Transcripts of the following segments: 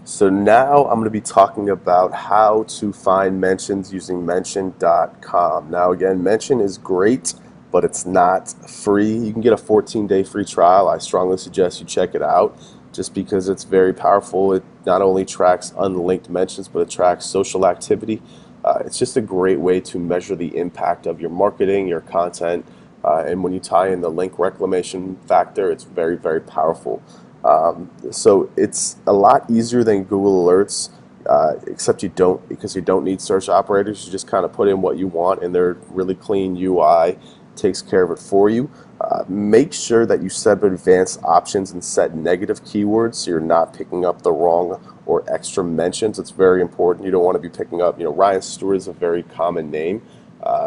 So now I'm going to be talking about how to find mentions using mention.com. Now again, Mention is great, but it's not free. You can get a 14-day free trial. I strongly suggest you check it out just because it's very powerful. It not only tracks unlinked mentions, but it tracks social activity. It's just a great way to measure the impact of your marketing, your content, and when you tie in the link reclamation factor, it's very, very powerful. So it's a lot easier than Google Alerts, except because you don't need search operators. You just kind of put in what you want, and their really clean UI takes care of it for you. Make sure that you set advanced options and set negative keywords so you're not picking up the wrong or extra mentions. It's very important. You don't want to be picking up, Ryan Stewart is a very common name.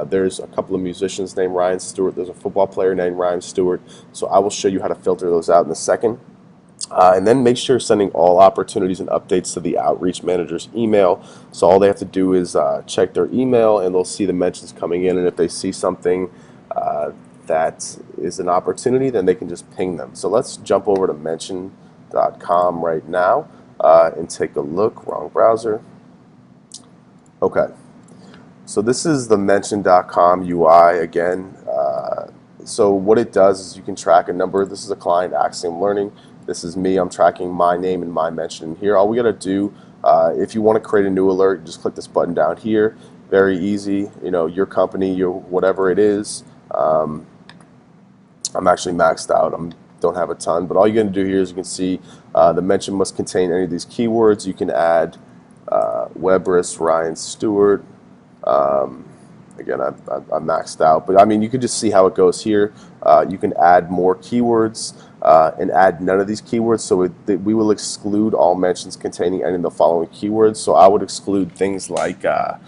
There's a couple of musicians named Ryan Stewart. There's a football player named Ryan Stewart. So I will show you how to filter those out in a second. And then make sure you're sending all opportunities and updates to the outreach manager's email. So all they have to do is check their email and they'll see the mentions coming in. And if they see something that is an opportunity, then they can just ping them. So let's jump over to mention.com right now and take a look. Wrong browser. Okay. So this is the mention.com UI again. So what it does is you can track a number. This is a client, Axiom Learning. This is me. I'm tracking my name and my mention in here. All we got to do, if you want to create a new alert, just click this button down here. Very easy. Your company, your whatever it is. I'm actually maxed out. I don't have a ton, but all you're going to do here is you can see the mention must contain any of these keywords. You can add Webris, Ryan Stewart. Again, I'm maxed out, but I mean, you can just see how it goes here. You can add more keywords and add none of these keywords. So we will exclude all mentions containing any of the following keywords. So I would exclude things like, if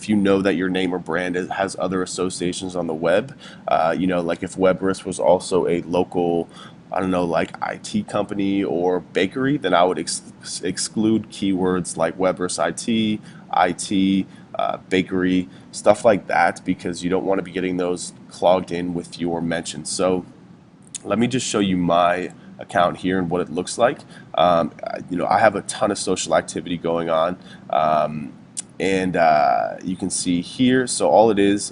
you know that your name or brand has other associations on the web, like if Webris was also a local, I don't know, like IT company or bakery, then I would exclude keywords like Webris IT, bakery, stuff like that, because you don't want to be getting those clogged in with your mentions. So let me just show you my account here and what it looks like. I have a ton of social activity going on, and you can see here. So all it is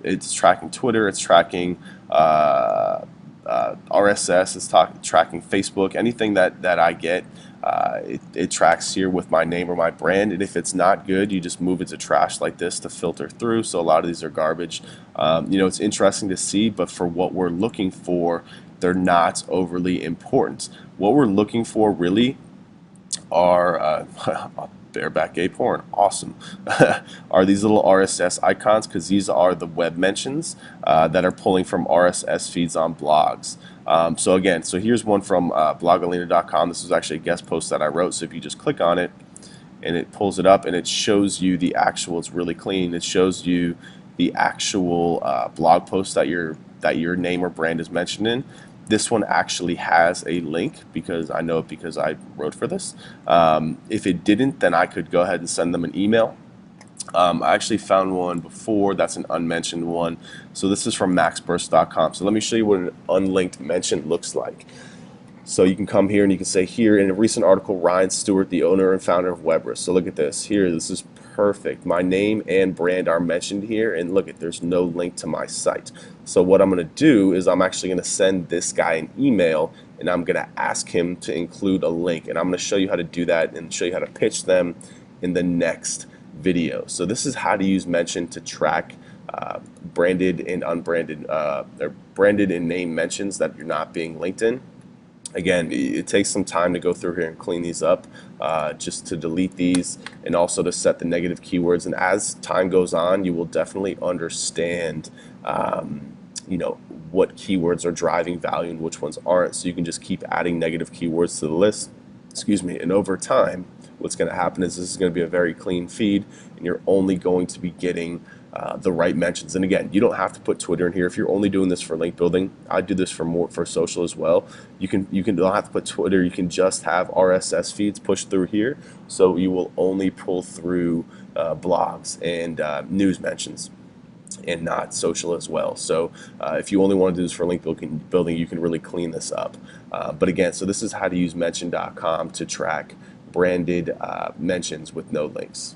it's tracking Twitter, it's tracking RSS, it's tracking Facebook, anything that I get. It tracks here with my name or my brand, and if it's not good, you just move it to trash like this to filter through. So a lot of these are garbage. It's interesting to see, but for what we're looking for, they're not overly important. What we're looking for really are bareback gay porn, awesome, are these little RSS icons, because these are the web mentions that are pulling from RSS feeds on blogs. So here's one from blogalina.com. This is actually a guest post that I wrote. So if you just click on it and it pulls it up and it shows you the actual, it's really clean. It shows you the actual blog post that your name or brand is mentioned in. This one actually has a link because I know it because I wrote for this. If it didn't, then I could go ahead and send them an email. I actually found one before that's an unmentioned one. So this is from maxburst.com. So let me show you what an unlinked mention looks like. So you can come here and you can say here, in a recent article, Ryan Stewart, the owner and founder of Webris. So look at this here. This is perfect. My name and brand are mentioned here, and look at, there's no link to my site. So what I'm going to do is I'm actually going to send this guy an email, and I'm going to ask him to include a link, and I'm going to show you how to do that and show you how to pitch them in the next video. So this is how to use mention to track branded and unbranded, or branded and name mentions that you're not being linked in. Again, it takes some time to go through here and clean these up, just to delete these and also to set the negative keywords. And as time goes on, you will definitely understand, what keywords are driving value and which ones aren't. So you can just keep adding negative keywords to the list. Excuse me. And over time, what's going to happen is this is going to be a very clean feed, and you're only going to be getting the right mentions. And again, you don't have to put Twitter in here if you're only doing this for link building. I do this for social as well. You don't have to put Twitter. You can just have RSS feeds pushed through here, so you will only pull through blogs and news mentions. and not social as well. So if you only want to do this for link building, you can really clean this up. But again, so this is how to use mention.com to track branded mentions with no links.